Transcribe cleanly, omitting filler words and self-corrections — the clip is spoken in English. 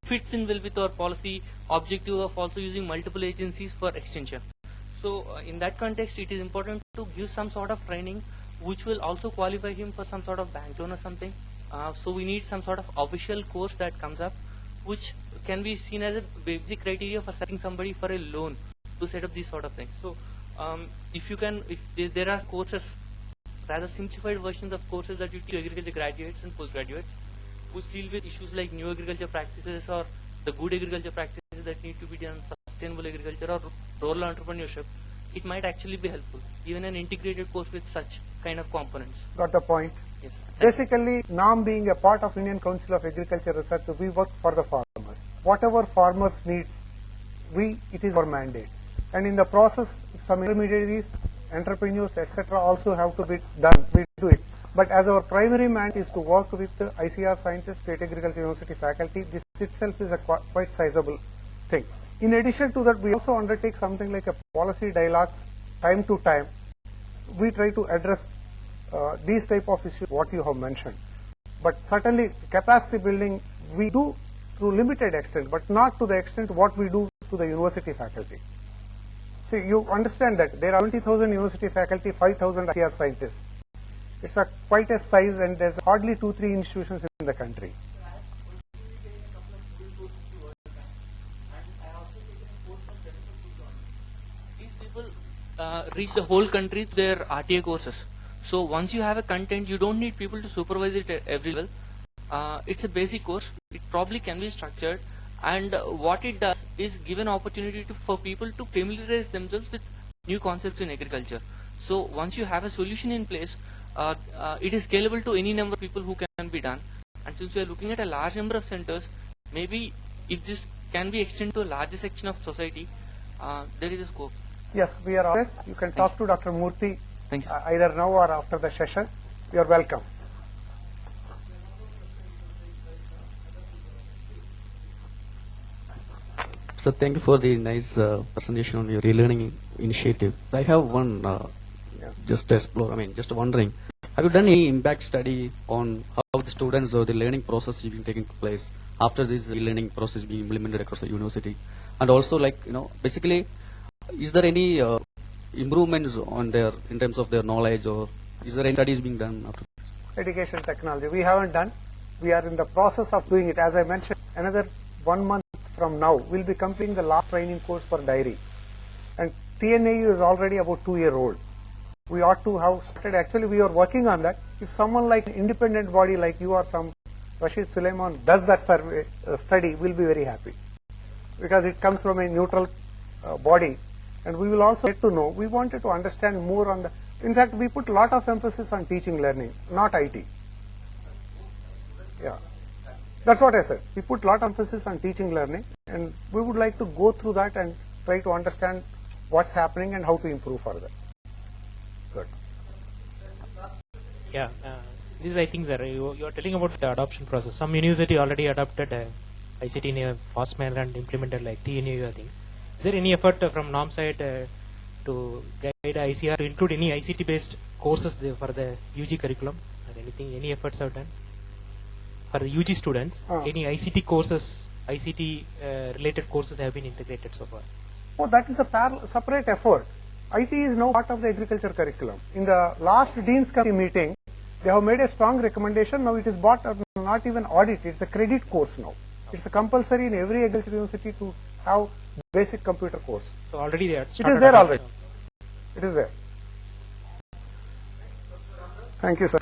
fits in well with our policy objective of also using multiple agencies for extension. So in that context, it is important to give some sort of training which will also qualify him for some sort of bank loan or something. So we need some sort of official course that comes up, which can be seen as a basic criteria for setting somebody for a loan to set up these sort of things. So if there are courses, rather simplified versions of courses that you teach agriculture graduates and postgraduates, which deal with issues like new agriculture practices or the good agriculture practices that need to be done, sustainable agriculture or rural entrepreneurship, it might actually be helpful, even an integrated course with such kind of components. Got the point? Yes. Basically, NAM being a part of Indian Council of Agriculture Research, we work for the farmers. Whatever farmers needs, it is our mandate. And in the process, some intermediaries, entrepreneurs, etc. also have to be done. We do it. But as our primary mandate is to work with the ICR scientists, State Agriculture University faculty, this itself is a quite sizable thing. In addition to that, we also undertake something like a policy dialogues time to time. We try to address these type of issues, what you have mentioned. But certainly, capacity building, we do to limited extent, but not to the extent what we do to the university faculty. See, you understand that there are 20,000 university faculty, 5,000 ICR scientists. It's quite a size, and there's hardly 2-3 institutions in the country. These people reach the whole country to their RTA courses. So once you have a content, you don't need people to supervise it at every level. It's a basic course. It probably can be structured, and what it does is give an opportunity for people to familiarize themselves with new concepts in agriculture. So once you have a solution in place, it is scalable to any number of people who can be done. And since we are looking at a large number of centers, maybe if this can be extended to a larger section of society, there is a scope. Yes, we are honest. You can talk to Dr. Murthy either now or after the session. You are welcome. So thank you for the nice presentation on your e-learning initiative. I have one just to explore. Just wondering, have you done any impact study on how the students or the learning process is being taking place after this e-learning process being implemented across the university? And also, basically, is there any improvements on in terms of their knowledge, or is there any studies being done after this? Education technology, we haven't done. We are in the process of doing it. As I mentioned, another 1 month from now, we'll be completing the last training course for dairy. And TNAU is already about 2-year-old. We ought to have started. Actually, we are working on that. If someone like an independent body like you or some Rashid Suleiman does that survey study, we'll be very happy, because it comes from a neutral body, and we will also get to know. We wanted to understand more on the. In fact, we put a lot of emphasis on teaching learning, not IT. Yeah, that's what I said. We put a lot of emphasis on teaching learning, and we would like to go through that and try to understand what's happening and how to improve further. Good. Yeah, this is, I think, you are telling about the adoption process. Some university already adopted ICT in a fast manner and implemented like TNU, I think. Is there any effort from NOM side to guide ICR to include any ICT-based courses for the UG curriculum? Or anything? Any efforts are done for the UG students? Any ICT courses, ICT-related courses have been integrated so far? Oh, that is a separate effort. IT is now part of the agriculture curriculum. In the last Dean's Committee meeting, they have made a strong recommendation. Now it is not even audit, it's a credit course now. It's a compulsory in every agriculture university to have basic computer course. So already there. It is there already. It is there. Thank you, sir.